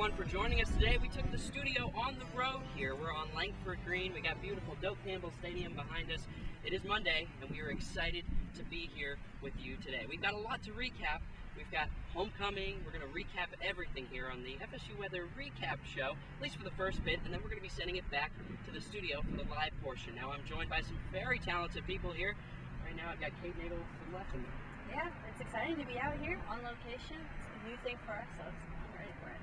everyone for joining us today. We took the studio on the road here. We're on Langford Green. We got beautiful Doak Campbell Stadium behind us. It is Monday, and we are excited to be here with you today. We've got a lot to recap. We've got homecoming. We're going to recap everything here on the FSU Weather recap show, at least for the first bit, and then we're going to be sending it back to the studio for the live portion. Now, I'm joined by some very talented people here. Right now, I've got Kate Nagel from Lesson. Yeah, it's exciting to be out here on location. It's a new thing for us, so I'm ready for it.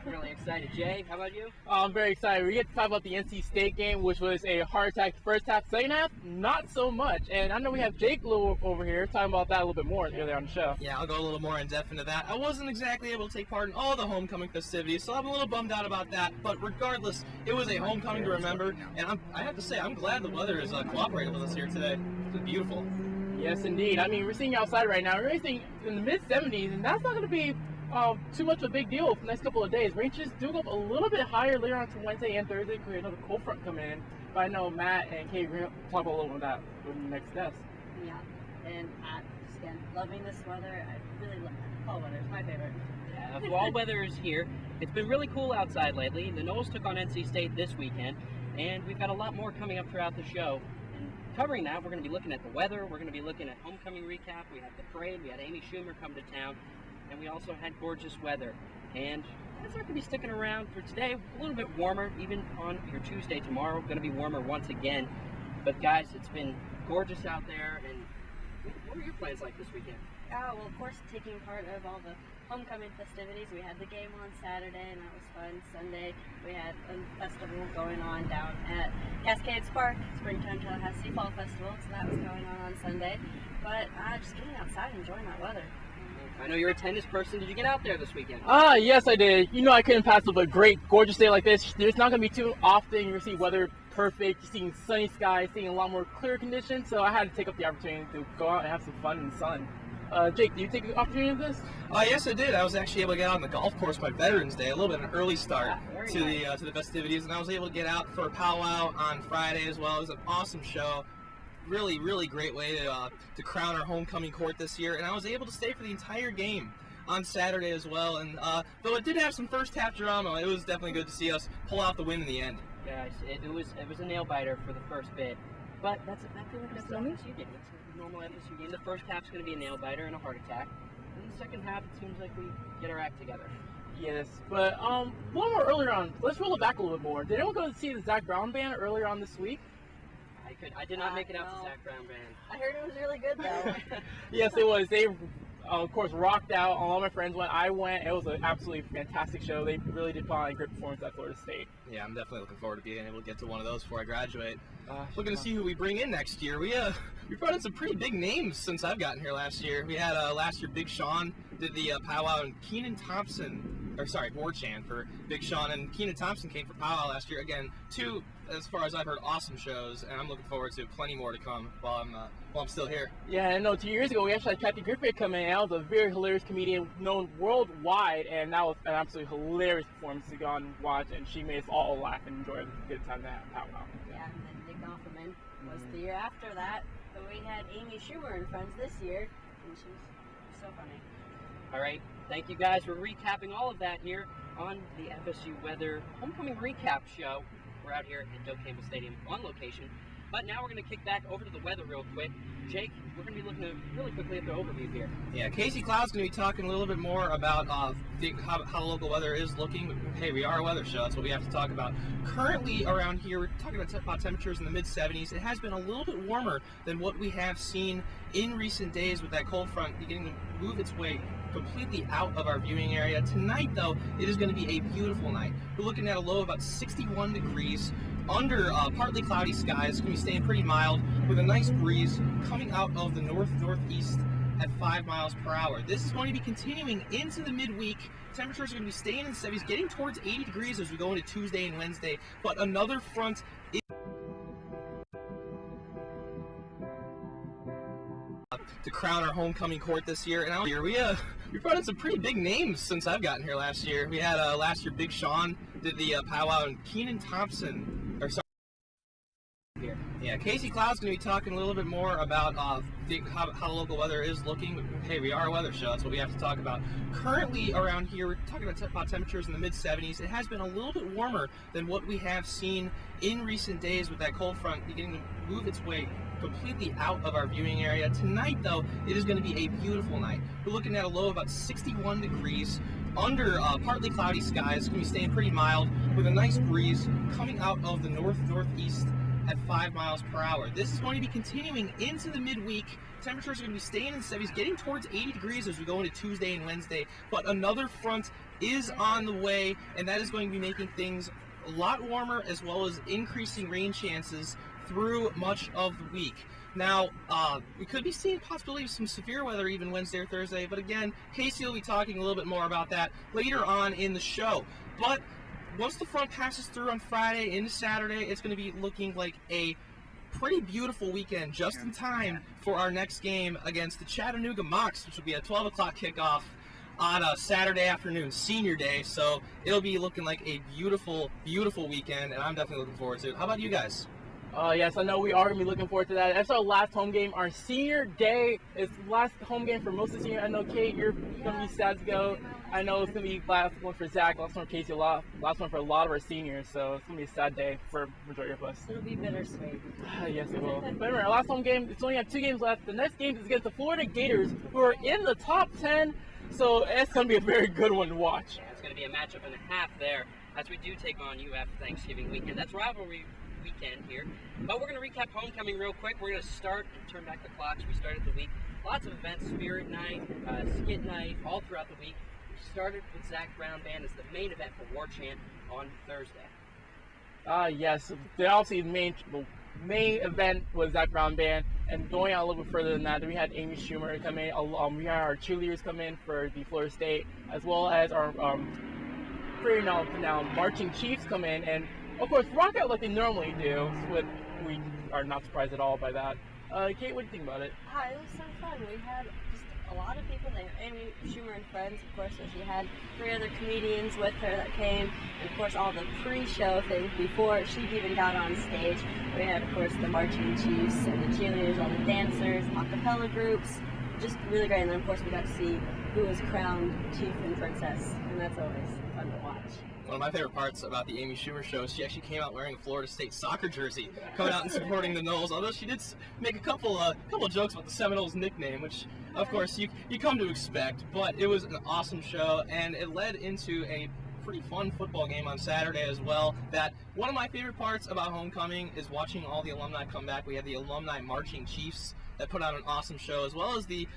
I'm really excited. Jay, how about you? I'm very excited. We get to talk about the NC State game, which was a heart attack first half. Second half, not so much. And I know we have Jake over here talking about that a little bit more earlier on the show. Yeah, I'll go a little more in depth into that. I wasn't exactly able to take part in all the homecoming festivities, so I'm a little bummed out about that. But regardless, it was a homecoming to remember, and I have to say, I'm glad the weather is cooperating with us here today. It's beautiful. Yes, indeed. I mean, we're seeing outside right now. We're racing in the mid-70s, and that's not going to be too much of a big deal for the next couple of days. Ranges do go up a little bit higher later on to Wednesday and Thursday. Could another cold front coming in. But I know Matt and Kate are going to talk a little bit about that in the next steps. Yeah, and just again, loving this weather. I really love fall weather. It's my favorite. Yeah, fall weather is here. It's been really cool outside lately. The Noles took on NC State this weekend, and we've got a lot more coming up throughout the show. And covering that, we're going to be looking at the weather. We're going to be looking at homecoming recap. We had the parade. We had Amy Schumer come to town. And we also had gorgeous weather. And it's not going to be sticking around for today. A little bit warmer, even on your Tuesday tomorrow. Going to be warmer once again. But guys, it's been gorgeous out there. And what were your plans like this weekend? Oh, well, of course, taking part of all the homecoming festivities. We had the game on Saturday, and that was fun. Sunday, we had a festival going on down at Cascades Park, Springtime Tallahassee Fall Festival. So that was going on Sunday. But just getting outside and enjoying that weather. I know you're a tennis person. Did you get out there this weekend? Yes, I did. You know, I couldn't pass up a great, gorgeous day like this. There's not going to be too often you're going to see weather perfect. You're seeing sunny skies, seeing a lot more clear conditions. So I had to take up the opportunity to go out and have some fun in the sun. Jake, did you take the opportunity of this? Yes, I did. I was actually able to get out on the golf course by Veterans Day, a little bit of an early start to the festivities, and I was able to get out for a powwow on Friday as well. It was an awesome show. Really, really great way to crown our homecoming court this year, and I was able to stay for the entire game on Saturday as well. And though it did have some first half drama, it was definitely good to see us pull out the win in the end. Yeah, it was a nail biter for the first bit, but I feel like that's an FSU game. It's a normal FSU game. The first half's going to be a nail biter and a heart attack, and the second half it seems like we get our act together. Yes, but one more earlier on. Let's roll it back a little bit more. Did anyone go to see the Zach Brown band earlier on this week? I did not make it out to Zach Brown band. I heard it was really good, though. Yes, it was. They, of course, rocked out. All my friends went. I went. It was an absolutely fantastic show. They really did put on a great performance at Florida State. Yeah, I'm definitely looking forward to being able to get to one of those before I graduate. Looking to see who we bring in next year. We brought in some pretty big names since I've gotten here last year. We had last year Big Sean did the powwow, and Borchan for Big Sean, and Keenan Thompson came for powwow last year. Again, two, as far as I've heard, awesome shows, and I'm looking forward to plenty more to come while I'm still here. Yeah, I know 2 years ago we actually had Kathy Griffith come in, and that was a very hilarious comedian known worldwide, and that was an absolutely hilarious performance to go and watch, and she made us all laugh and enjoy a good time at powwow. Yeah, and then Nick Offerman was the year after that. So we had Amy Schumer and friends this year, and she was so funny. All right, thank you guys. We're recapping all of that here on the FSU Weather Homecoming Recap Show. We're out here at Doak Campbell Stadium on location. But now we're going to kick back over to the weather real quick. Jake, we're going to be looking really quickly at the overview here. Yeah, Casey Cloud's going to be talking a little bit more about how local weather is looking. Hey, we are a weather show. That's what we have to talk about. Currently around here, we're talking about temperatures in the mid-70s. It has been a little bit warmer than what we have seen in recent days with that cold front beginning to move its way completely out of our viewing area. Tonight, though, it is going to be a beautiful night. We're looking at a low of about 61 degrees under partly cloudy skies. It's going to be staying pretty mild with a nice breeze coming out of the north-northeast at 5 miles per hour. This is going to be continuing into the midweek. Temperatures are going to be staying in the 70s, getting towards 80 degrees as we go into Tuesday and Wednesday, but another front is to crown our homecoming court this year. And we brought in some pretty big names since I've gotten here last year. We had last year Big Sean did the powwow, and Keenan Thompson, Yeah, Casey Cloud's going to be talking a little bit more about how the local weather is looking. Hey, we are a weather show. That's what we have to talk about. Currently around here, we're talking about temperatures in the mid-70s. It has been a little bit warmer than what we have seen in recent days with that cold front beginning to move its way completely out of our viewing area. Tonight, though, it is going to be a beautiful night. We're looking at a low of about 61 degrees under partly cloudy skies. It's going to be staying pretty mild with a nice breeze coming out of the northeast at 5 miles per hour. This is going to be continuing into the midweek. Temperatures are going to be staying in the 70s, getting towards 80 degrees as we go into Tuesday and Wednesday. But another front is on the way, and that is going to be making things a lot warmer as well as increasing rain chances through much of the week. Now, we could be seeing possibility of some severe weather even Wednesday or Thursday, but again, Casey will be talking a little bit more about that later on in the show. But once the front passes through on Friday into Saturday, it's going to be looking like a pretty beautiful weekend, just in time for our next game against the Chattanooga Mocs, which will be a 12 o'clock kickoff on a Saturday afternoon, senior day. So it'll be looking like a beautiful, beautiful weekend, and I'm definitely looking forward to it. How about you guys? Yes, I know we are going to be looking forward to that. That's our last home game. Our senior day is the last home game for most of the senior. I know, Kate, you're going to be sad to go. I know it's going to be last one for Zach, last one for Casey, last one for a lot of our seniors. So it's going to be a sad day for majority of us. It'll be bittersweet. Yes, it will. But remember, our last home game, it's only have 2 games left. The next game is against the Florida Gators, who are in the top 10. So it's going to be a very good one to watch. Yeah, it's going to be a matchup and a half there as we do take on UF Thanksgiving weekend. That's rivalry weekend here. But we're going to recap homecoming real quick. We're going to start and turn back the clocks. We started the week. Lots of events, Spirit Night, Skit Night, all throughout the week. We started with Zach Brown Band as the main event for War Chant on Thursday. Yes. Obviously, the main event was Zach Brown Band. And going out a little bit further than that, then we had Amy Schumer come in. We had our cheerleaders come in for the Florida State, as well as our pretty now marching chiefs come in and, of course, rock out like they normally do. We are not surprised at all by that. Kate, what do you think about it? It was so fun. We had just a lot of people there. Amy Schumer and friends, of course, so she had 3 other comedians with her that came. And, of course, all the pre-show things before she even got on stage. We had, of course, the marching chiefs and the cheerleaders, all the dancers, acapella groups. Just really great. And then, of course, we got to see who was crowned chief and princess. And that's always fun to watch. One of my favorite parts about the Amy Schumer show is she actually came out wearing a Florida State soccer jersey, coming out and supporting the Noles. Although she did make a couple jokes about the Seminoles nickname, which of course you come to expect. But it was an awesome show, and it led into a pretty fun football game on Saturday as well. That one of my favorite parts about homecoming is watching all the alumni come back. We had the alumni marching chiefs that put out an awesome show, as well as the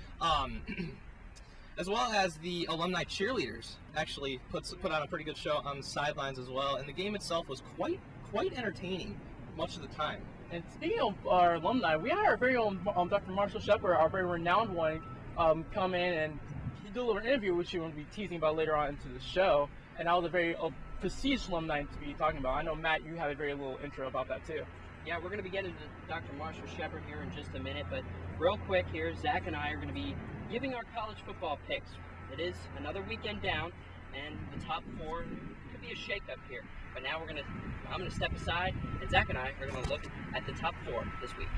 alumni cheerleaders actually put on a pretty good show on the sidelines as well. And the game itself was quite entertaining much of the time. And speaking of our alumni, we had our very own Dr. Marshall Shepard, our very renowned one, come in and he did a little interview, which we will be teasing about later on into the show. And that was a very prestigious alumni to be talking about. I know, Matt, you have a very little intro about that too. Yeah, we're going to be getting to Dr. Marshall Shepard here in just a minute, but real quick here, Zach and I are going to be giving our college football picks. It is another weekend down, and the top 4 could be a shakeup here. But now I'm going to step aside, and Zach and I are going to look at the top 4 this week.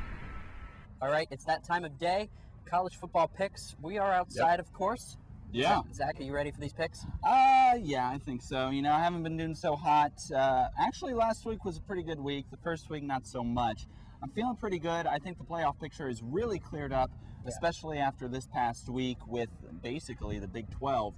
All right, it's that time of day. College football picks. We are outside, of course. Yeah. Zach, are you ready for these picks? Yeah, I think so. You know, I haven't been doing so hot. Actually, last week was a pretty good week. The first week, not so much. I'm feeling pretty good. I think the playoff picture is really cleared up, especially after this past week with basically the Big 12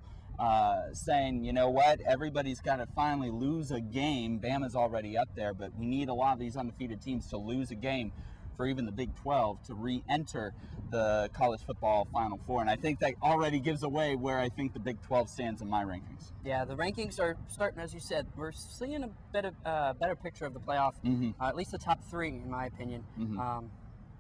saying, you know what, everybody's got to finally lose a game. Bama's already up there, but we need a lot of these undefeated teams to lose a game for even the Big 12 to re-enter the college football Final Four. And I think that already gives away where I think the Big 12 stands in my rankings. Yeah, the rankings are starting, as you said, we're seeing a bit of better picture of the playoff, at least the top 3, in my opinion.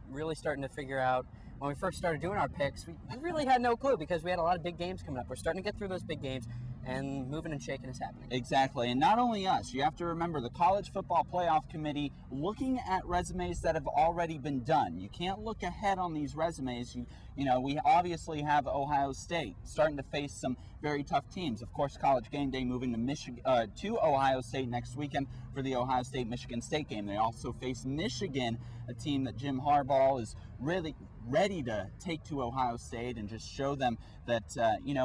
Really starting to figure out. When we first started doing our picks, we really had no clue because we had a lot of big games coming up. We're starting to get through those big games, and moving and shaking is happening. Exactly, and not only us. You have to remember the College Football Playoff Committee looking at resumes that have already been done. You can't look ahead on these resumes. You know, we obviously have Ohio State starting to face some very tough teams. Of course, College Game Day moving to Ohio State next weekend for the Ohio State-Michigan State game. They also face Michigan a team that Jim Harbaugh is really ready to take to Ohio State and just show them that,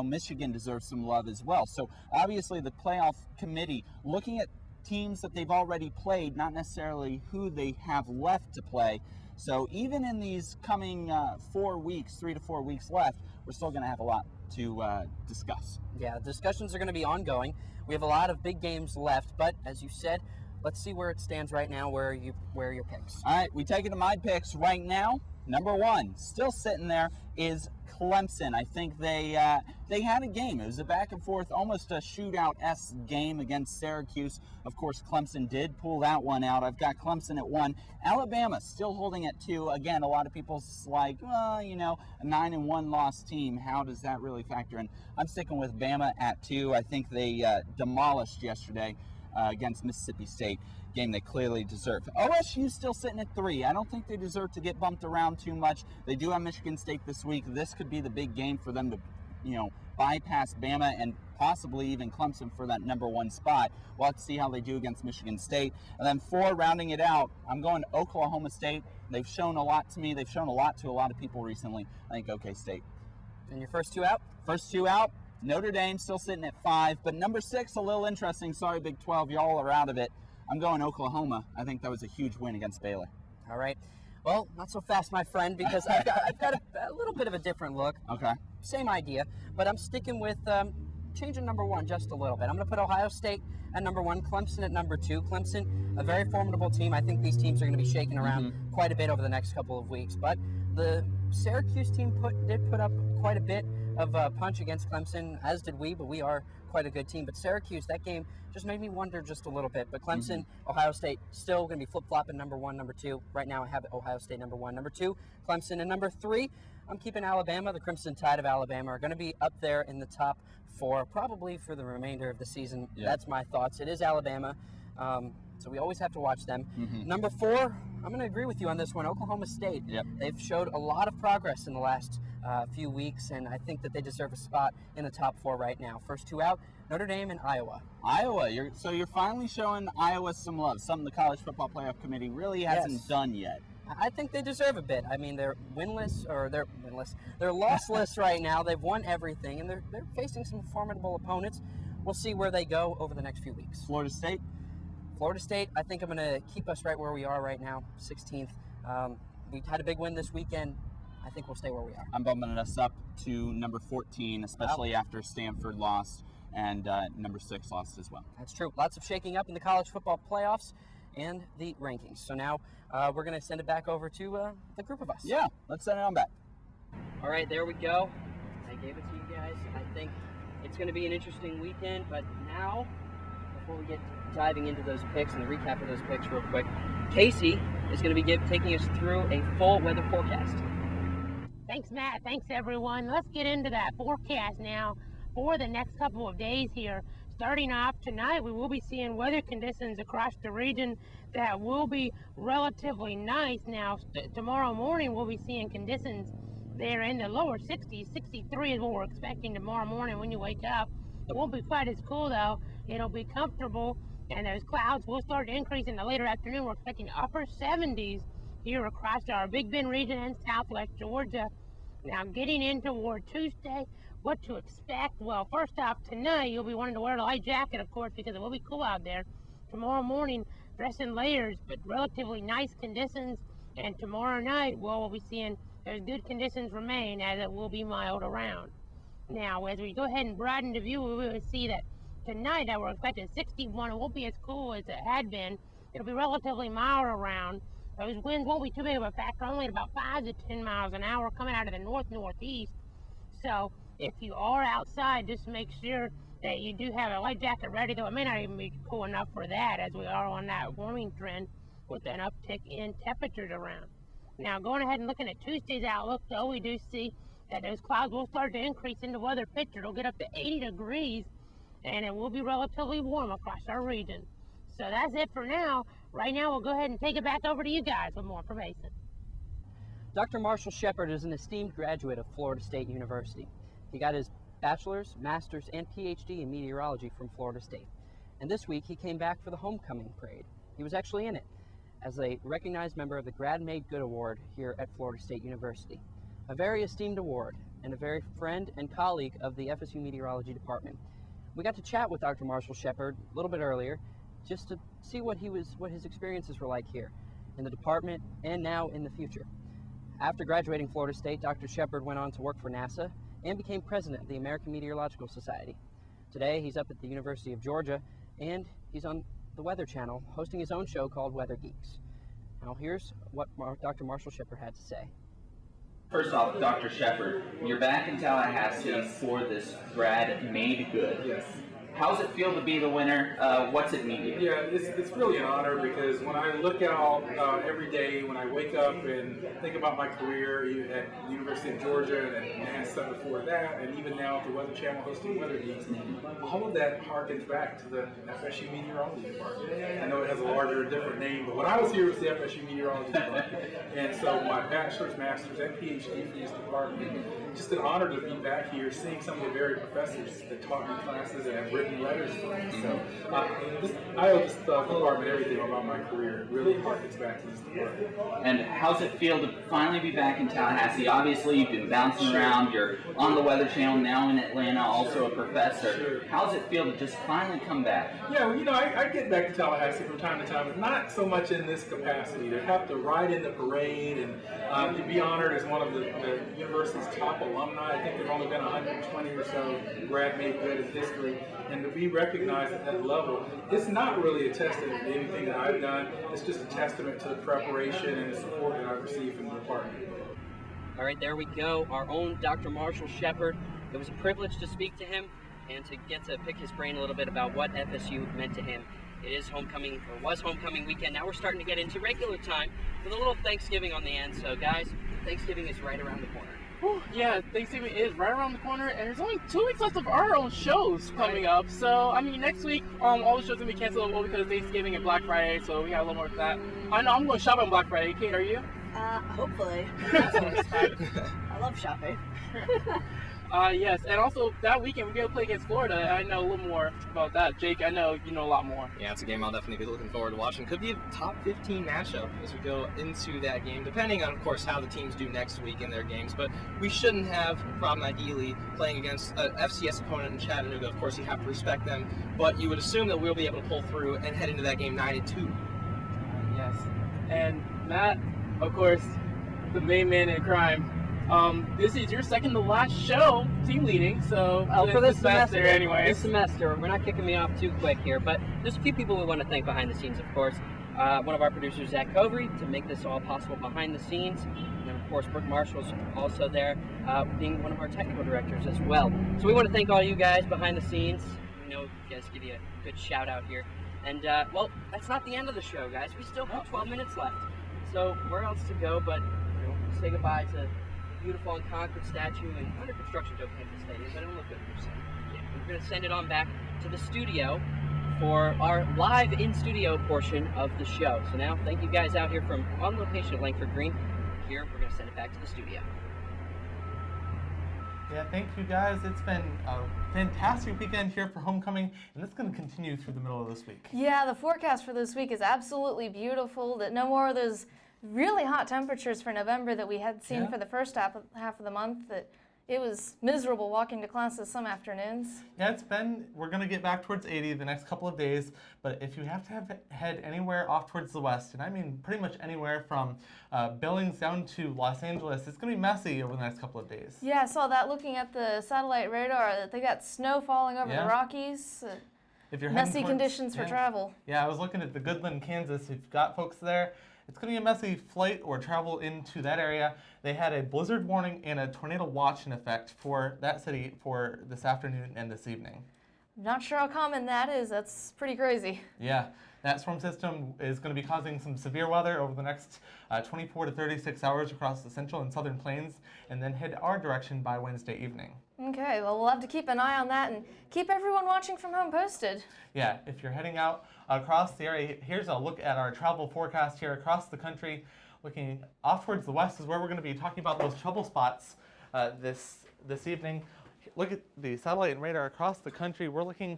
Michigan deserves some love as well. So obviously the playoff committee looking at teams that they've already played, not necessarily who they have left to play. So even in these coming 3 to 4 weeks left, we're still going to have a lot to discuss. Yeah, discussions are going to be ongoing. We have a lot of big games left, but as you said, let's see where it stands right now, where are your picks. All right, we take it to my picks right now. Number one, still sitting there, is Clemson. I think they had a game. It was a back and forth, almost a shootout-esque game against Syracuse. Of course, Clemson did pull that one out. I've got Clemson at 1. Alabama still holding at 2. Again, a lot of people's like, a 9-1 loss team. How does that really factor in? I'm sticking with Bama at 2. I think they demolished yesterday against Mississippi State. Game they clearly deserve. OSU still sitting at 3. I don't think they deserve to get bumped around too much. They do have Michigan State this week. This could be the big game for them to, bypass Bama and possibly even Clemson for that number 1 spot. We'll have to see how they do against Michigan State. And then 4, rounding it out, I'm going to Oklahoma State. They've shown a lot to me. They've shown a lot to a lot of people recently. I think OK State. And your first 2 out? First 2 out. Notre Dame still sitting at 5. But number 6, a little interesting. Sorry, Big 12, y'all are out of it. I'm going Oklahoma. I think that was a huge win against Baylor. All right. Well, not so fast, my friend, because I've got a little bit of a different look. Okay. Same idea, but I'm sticking with changing number 1 just a little bit. I'm going to put Ohio State at number 1, Clemson at number 2. Clemson, a very formidable team. I think these teams are going to be shaking around quite a bit over the next couple of weeks. But the Syracuse team did put up quite a bit of punch against Clemson, as did we, but we are quite a good team. But Syracuse, that game just made me wonder just a little bit. But Clemson, Ohio State, still going to be flip-flopping number 1, number 2. Right now I have Ohio State number 1, number 2, Clemson, and number 3, I'm keeping Alabama. The Crimson Tide of Alabama are going to be up there in the top 4, probably for the remainder of the season. Yeah. That's my thoughts. It is Alabama, so we always have to watch them. Number 4, I'm going to agree with you on this one, Oklahoma State. Yep. They've showed a lot of progress in the last few weeks, and I think that they deserve a spot in the top 4 right now. First 2 out, Notre Dame and Iowa. Iowa, you're finally showing Iowa some love, something the College Football Playoff Committee really hasn't done yet. I think they deserve a bit. I mean, they're lossless right now. They've won everything, and they're facing some formidable opponents. We'll see where they go over the next few weeks. Florida State? Florida State, I think I'm going to keep us right where we are right now, 16th. We had a big win this weekend. I think we'll stay where we are. I'm bumping us up to number 14, especially after Stanford lost and number 6 lost as well. That's true. Lots of shaking up in the college football playoffs and the rankings. So now we're going to send it back over to the group of us. Yeah, let's send it on back. All right, there we go. I gave it to you guys. I think it's going to be an interesting weekend, but now, before we get diving into those picks and the recap of those picks real quick, Casey is going to be taking us through a full weather forecast. Thanks, Matt. Thanks, everyone. Let's get into that forecast now for the next couple of days here. Starting off tonight, we will be seeing weather conditions across the region that will be relatively nice. Now, tomorrow morning, we'll be seeing conditions there in the lower 60s. 63 is what we're expecting tomorrow morning when you wake up. It won't be quite as cool, though. It'll be comfortable, and those clouds will start to increase in the later afternoon. We're expecting upper 70s here across our Big Bend region and southwest Georgia. Now, getting in toward Tuesday, what to expect? Well, first off, tonight you'll be wanting to wear a light jacket, of course, because it will be cool out there. Tomorrow morning, dress in layers, but relatively nice conditions. And tomorrow night, well, we'll be seeing those good conditions remain, as it will be mild around. Now, as we go ahead and broaden the view, we will see that tonight we're expecting 61. It won't be as cool as it had been. It'll be relatively mild around. Those winds won't be too big of a factor, only at about 5 to 10 miles an hour coming out of the north-northeast. So if you are outside, just make sure that you do have a light jacket ready, though it may not even be cool enough for that, as we are on that warming trend with an uptick in temperatures around. Now, going ahead and looking at Tuesday's outlook, though, we do see that those clouds will start to increase in the weather picture. It'll get up to 80 degrees, and it will be relatively warm across our region. So that's it for now. Right now, we'll go ahead and take it back over to you guys with more information. Dr. Marshall Shepard is an esteemed graduate of Florida State University. He got his bachelor's, master's, and PhD in meteorology from Florida State. And this week, he came back for the homecoming parade. He was actually in it. as a recognized member of the Grad Made Good Award here at Florida State University. A very esteemed award and a very friend and colleague of the FSU Meteorology Department. We got to chat with Dr. Marshall Shepard a little bit earlier just to see what his experiences were like here in the department and now in the future. After graduating Florida State, Dr. Shepard went on to work for NASA and became president of the American Meteorological Society. Today, he's up at the University of Georgia, and he's on the Weather Channel hosting his own show called Weather Geeks. Now, here's what Dr. Marshall Shepard had to say. First off, Dr. Shepard, you're back in Tallahassee for this Grad Made Good. Yes. How's it feel to be the winner? What's it mean to you? Yeah, it's really an honor because when I look out every day, when I wake up and think about my career at the University of Georgia and at NASA before that, and even now at the Weather Channel hosting Weather Geeks, all of that harkens back to the FSU Meteorology Department. I know it has a larger, different name, but when I was here, it was the FSU Meteorology Department. And so my bachelor's, master's, and PhD for this department, just an honor to be back here, seeing some of the very professors that taught me classes and have written letters for me. So I owe this department everything about my career. It really harkens back to this department. And how's it feel to finally be back in Tallahassee? Obviously, you've been bouncing around. You're on the Weather Channel, now in Atlanta, also a professor. Sure. How's it feel to just finally come back? Yeah, well, I get back to Tallahassee from time to time, but not so much in this capacity. To have to ride in the parade and to be honored as one of the university's top alumni. I think there have only been 120 or so grad made good in history. And to be recognized at that level, it's not really a testament to anything that I've done. It's just a testament to the preparation and the support that I've received from the department. All right, there we go. Our own Dr. Marshall Shepard. It was a privilege to speak to him and to get to pick his brain a little bit about what FSU meant to him. It is homecoming, or was homecoming weekend. Now we're starting to get into regular time with a little Thanksgiving on the end. So guys, Thanksgiving is right around the corner. Whew, yeah, Thanksgiving is right around the corner, and there's only 2 weeks left of our own shows coming up. So, I mean, next week, all the shows are going to be canceled because of Thanksgiving and Black Friday, so we got a little more of that. I know I'm going to shop on Black Friday. Kate, are you? Hopefully. I love shopping. Yes, and also that weekend we're going to play against Florida. I know a little more about that. Jake, I know you know a lot more. Yeah, it's a game I'll definitely be looking forward to watching. Could be a top 15 matchup as we go into that game, depending on, of course, how the teams do next week in their games. But we shouldn't have a problem, ideally, playing against an FCS opponent in Chattanooga. Of course, you have to respect them, but you would assume that we'll be able to pull through and head into that game 9-2. Yes, and Matt, of course, the main man in crime. This is your second to last show, team leading, so For this semester, anyways. This semester, we're not kicking me off too quick here, but there's a few people we want to thank behind the scenes, of course. One of our producers, Zach Covery, to make this all possible behind the scenes. And then, of course, Brooke Marshall's also there, being one of our technical directors as well. So we want to thank all you guys behind the scenes. We know you guys give you a good shout out here. And, well, that's not the end of the show, guys. We still have 12 minutes left. So where else to go but say goodbye to beautiful and Concord statue and under construction to Campus Stadium, but it'll look good for sale. Yeah, we're going to send it on back to the studio for our live in-studio portion of the show. So now, thank you guys out here from on location at Langford Green. Here, we're going to send it back to the studio. Yeah, thank you guys. It's been a fantastic weekend here for homecoming, and it's going to continue through the middle of this week. Yeah, the forecast for this week is absolutely beautiful. That no more of those really hot temperatures for November that we had seen for the first half of the month. That it was miserable walking to classes some afternoons. Yeah, we're going to get back towards 80 the next couple of days, but if you have to head anywhere off towards the west, and I mean pretty much anywhere from Billings down to Los Angeles, it's going to be messy over the next couple of days. Yeah, I saw that looking at the satellite radar, that they got snow falling over the Rockies. If you're messy conditions for travel. Yeah, I was looking at the Goodland, Kansas. If you've got folks there, it's going to be a messy flight or travel into that area. They had a blizzard warning and a tornado watch in effect for that city for this afternoon and this evening. Not sure how common that is. That's pretty crazy. Yeah, that storm system is going to be causing some severe weather over the next 24 to 36 hours across the central and southern plains, and then head our direction by Wednesday evening. Okay, well, we'll have to keep an eye on that and keep everyone watching from home posted. Yeah, if you're heading out across the area, here's a look at our travel forecast here across the country. Looking off towards the west is where we're going to be talking about those trouble spots this evening. Look at the satellite and radar across the country. We're looking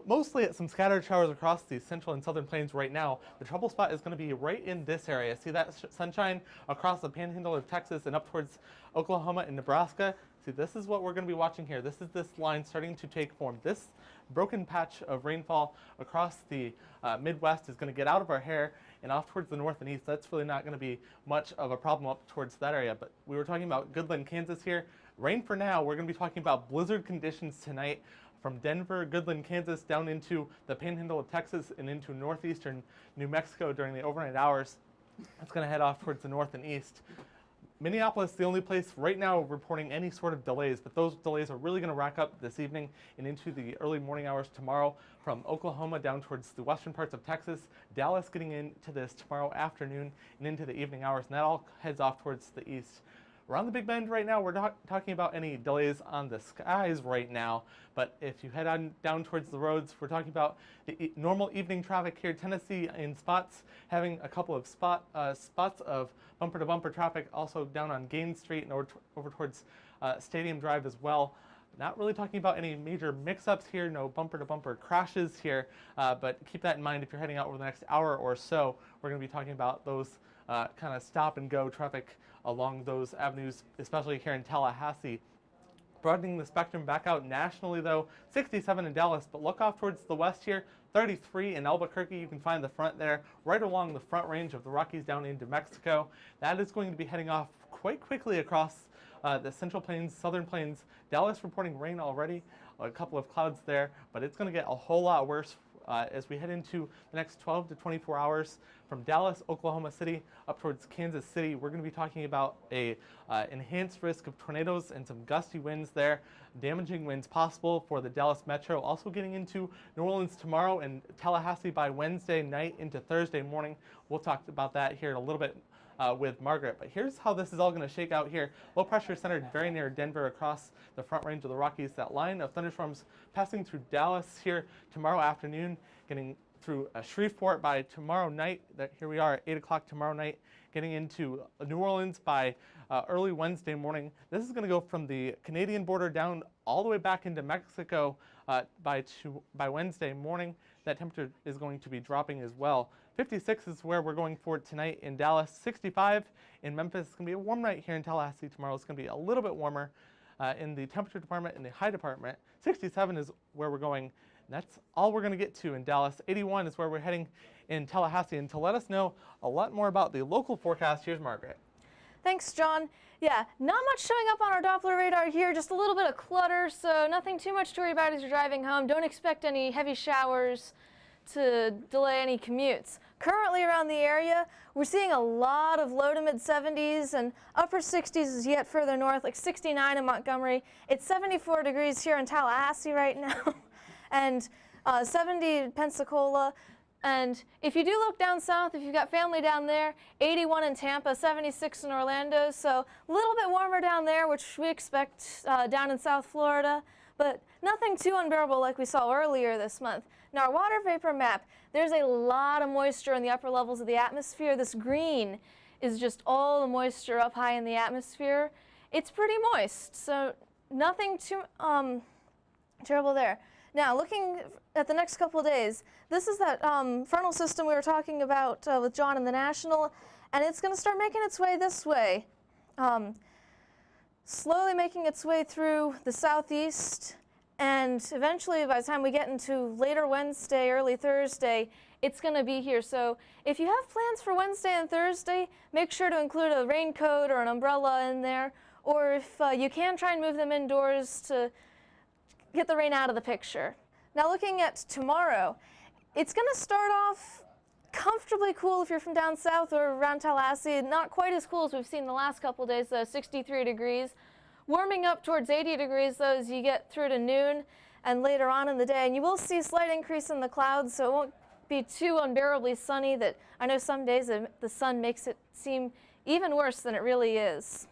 mostly some scattered showers across the central and southern plains right now. The trouble spot is going to be right in this area. See that sunshine across the panhandle of Texas and up towards Oklahoma and Nebraska? See, this is what we're going to be watching here. This is this line starting to take form. This broken patch of rainfall across the Midwest is going to get out of our hair and off towards the north and east. That's really not going to be much of a problem up towards that area. But we were talking about Goodland, Kansas here. Rain for now. We're going to be talking about blizzard conditions tonight from Denver, Goodland, Kansas, down into the panhandle of Texas and into northeastern New Mexico during the overnight hours. It's going to head off towards the north and east. Minneapolis, the only place right now reporting any sort of delays, but those delays are really going to rack up this evening and into the early morning hours tomorrow from Oklahoma down towards the western parts of Texas. Dallas getting into this tomorrow afternoon and into the evening hours, and that all heads off towards the east. Around the Big Bend right now, we're not talking about any delays on the skies right now, but if you head on down towards the roads, we're talking about the normal evening traffic here. Tennessee in spots, having a couple of spots of bumper-to-bumper traffic also down on Gaines Street and over towards Stadium Drive as well. Not really talking about any major mix-ups here, no bumper-to-bumper crashes here, but keep that in mind if you're heading out over the next hour or so. We're going to be talking about those kind of stop-and-go traffic along those avenues, especially here in Tallahassee. Broadening the spectrum back out nationally though, 67 in Dallas, but look off towards the west here, 33 in Albuquerque. You can find the front there, right along the front range of the Rockies down into Mexico. That is going to be heading off quite quickly across the central plains, southern plains. Dallas reporting rain already, a couple of clouds there, but it's going to get a whole lot worse as we head into the next 12 to 24 hours. From Dallas, Oklahoma City, up towards Kansas City, we're going to be talking about a enhanced risk of tornadoes and some gusty winds there, damaging winds possible for the Dallas metro. Also getting into New Orleans tomorrow and Tallahassee by Wednesday night into Thursday morning. We'll talk about that here in a little bit with Margaret. But here's how this is all going to shake out here. Low pressure centered very near Denver across the front range of the Rockies. That line of thunderstorms passing through Dallas here tomorrow afternoon, getting through Shreveport by tomorrow night. Here we are at 8 o'clock tomorrow night, getting into New Orleans by early Wednesday morning. This is going to go from the Canadian border down all the way back into Mexico by Wednesday morning. That temperature is going to be dropping as well. 56 is where we're going for tonight in Dallas. 65 in Memphis. It's going to be a warm night here in Tallahassee tomorrow. It's going to be a little bit warmer in the temperature department and the high department. 67 is where we're going. That's all we're going to get to in Dallas. 81 is where we're heading in Tallahassee. And to let us know a lot more about the local forecast, here's Margaret. Thanks, John. Yeah, not much showing up on our Doppler radar here, just a little bit of clutter, so nothing too much to worry about as you're driving home. Don't expect any heavy showers to delay any commutes. Currently around the area, we're seeing a lot of low to mid 70s and upper 60s is yet further north, like 69 in Montgomery. It's 74 degrees here in Tallahassee right now. And 70 in Pensacola. And if you do look down south, if you've got family down there, 81 in Tampa, 76 in Orlando. So a little bit warmer down there, which we expect down in South Florida, but nothing too unbearable like we saw earlier this month. Now our water vapor map, there's a lot of moisture in the upper levels of the atmosphere. This green is just all the moisture up high in the atmosphere. It's pretty moist, so nothing too terrible there. Now, looking at the next couple of days, this is that frontal system we were talking about with John in the National, and it's going to start making its way this way, slowly making its way through the southeast, and eventually, by the time we get into later Wednesday, early Thursday, it's going to be here. So if you have plans for Wednesday and Thursday, make sure to include a raincoat or an umbrella in there, or if you can, try and move them indoors to get the rain out of the picture. Now looking at tomorrow, it's going to start off comfortably cool if you're from down south or around Tallahassee. Not quite as cool as we've seen the last couple of days, though, 63 degrees. Warming up towards 80 degrees, though, as you get through to noon and later on in the day. And you will see a slight increase in the clouds, so it won't be too unbearably sunny that I know some days the sun makes it seem even worse than it really is.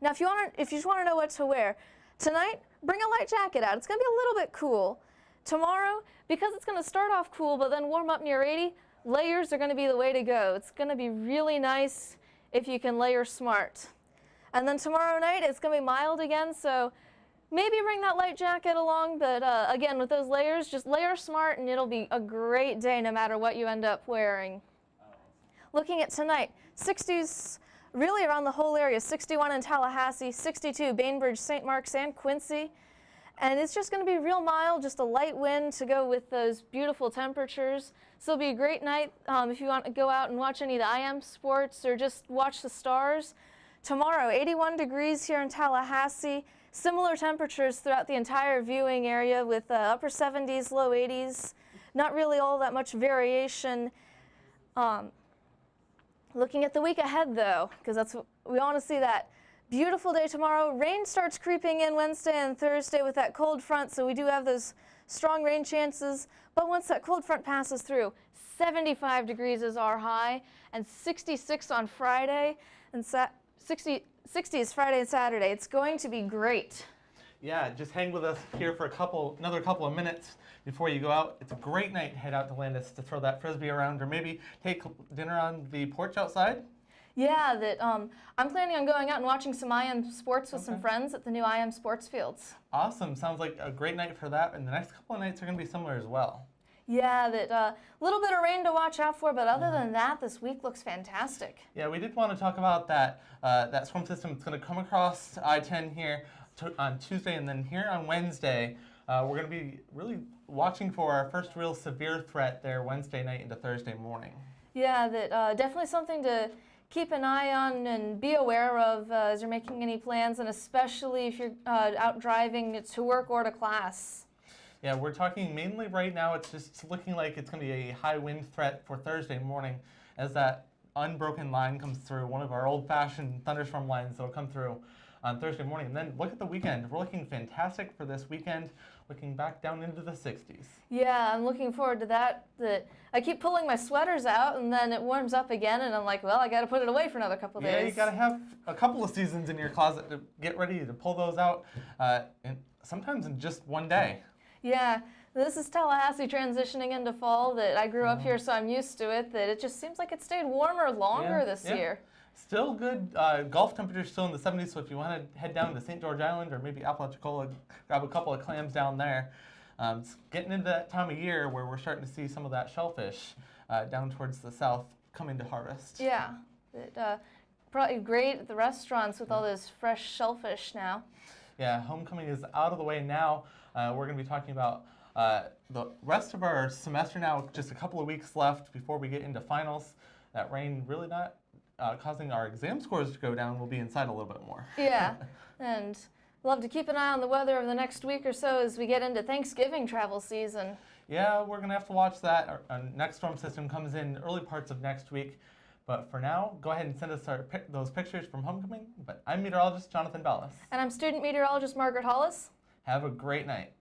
Now, if you just want to know what to wear, tonight, bring a light jacket out. It's going to be a little bit cool. Tomorrow, because it's going to start off cool but then warm up near 80, layers are going to be the way to go. It's going to be really nice if you can layer smart. And then tomorrow night, it's going to be mild again, so maybe bring that light jacket along, but again, with those layers, just layer smart and it'll be a great day no matter what you end up wearing. Looking at tonight, 60s really around the whole area, 61 in Tallahassee, 62 Bainbridge, St. Marks, and Quincy. And it's just going to be real mild, just a light wind to go with those beautiful temperatures. So it'll be a great night if you want to go out and watch any of the IM sports or just watch the stars. Tomorrow, 81 degrees here in Tallahassee. Similar temperatures throughout the entire viewing area with upper 70s, low 80s. Not really all that much variation. Looking at the week ahead, though, because that's what we want to see, that beautiful day tomorrow. Rain starts creeping in Wednesday and Thursday with that cold front, so we do have those strong rain chances. But once that cold front passes through, 75 degrees is our high, and 66 on Friday, and 60 is Friday and Saturday. It's going to be great. Yeah, just hang with us here for another couple of minutes before you go out. It's a great night to head out to Landis to throw that frisbee around, or maybe take dinner on the porch outside. Yeah, I'm planning on going out and watching some IM sports with some friends at the new IM sports fields. Awesome. Sounds like a great night for that, and the next couple of nights are going to be similar as well. Yeah, a little bit of rain to watch out for, but other than that, this week looks fantastic. Yeah, we did want to talk about that storm system. It's going to come across I-10 here on Tuesday, and then here on Wednesday, we're going to be really watching for our first real severe threat there Wednesday night into Thursday morning. Yeah, definitely something to keep an eye on and be aware of as you're making any plans, and especially if you're out driving to work or to class. Yeah, we're talking mainly right now, it's just looking like it's going to be a high wind threat for Thursday morning as that unbroken line comes through, one of our old-fashioned thunderstorm lines that will come through on Thursday morning. And then look at the weekend. We're looking fantastic for this weekend, looking back down into the 60s. Yeah, I'm looking forward to that. I keep pulling my sweaters out, and then it warms up again, and I'm like, well, I got to put it away for another couple days. Yeah, you got to have a couple of seasons in your closet to get ready to pull those out, and sometimes in just one day. Yeah, this is Tallahassee transitioning into fall. That I grew up here, so I'm used to it. That it just seems like it stayed warmer longer this year. Still good Gulf temperatures, still in the 70s, so if you want to head down to St. George Island or maybe Apalachicola, grab a couple of clams down there. It's getting into that time of year where we're starting to see some of that shellfish down towards the south coming to harvest. Yeah, probably great at the restaurants with all those fresh shellfish now. Yeah, homecoming is out of the way now. We're going to be talking about the rest of our semester now, just a couple of weeks left before we get into finals. That rain really not causing our exam scores to go down. We'll be inside a little bit more. Yeah, and we'll have to keep an eye on the weather over the next week or so as we get into Thanksgiving travel season. Yeah, we're going to have to watch that. Our next storm system comes in early parts of next week. But for now, go ahead and send us those pictures from homecoming. But I'm meteorologist Jonathan Bellis. And I'm student meteorologist Margaret Hollis. Have a great night.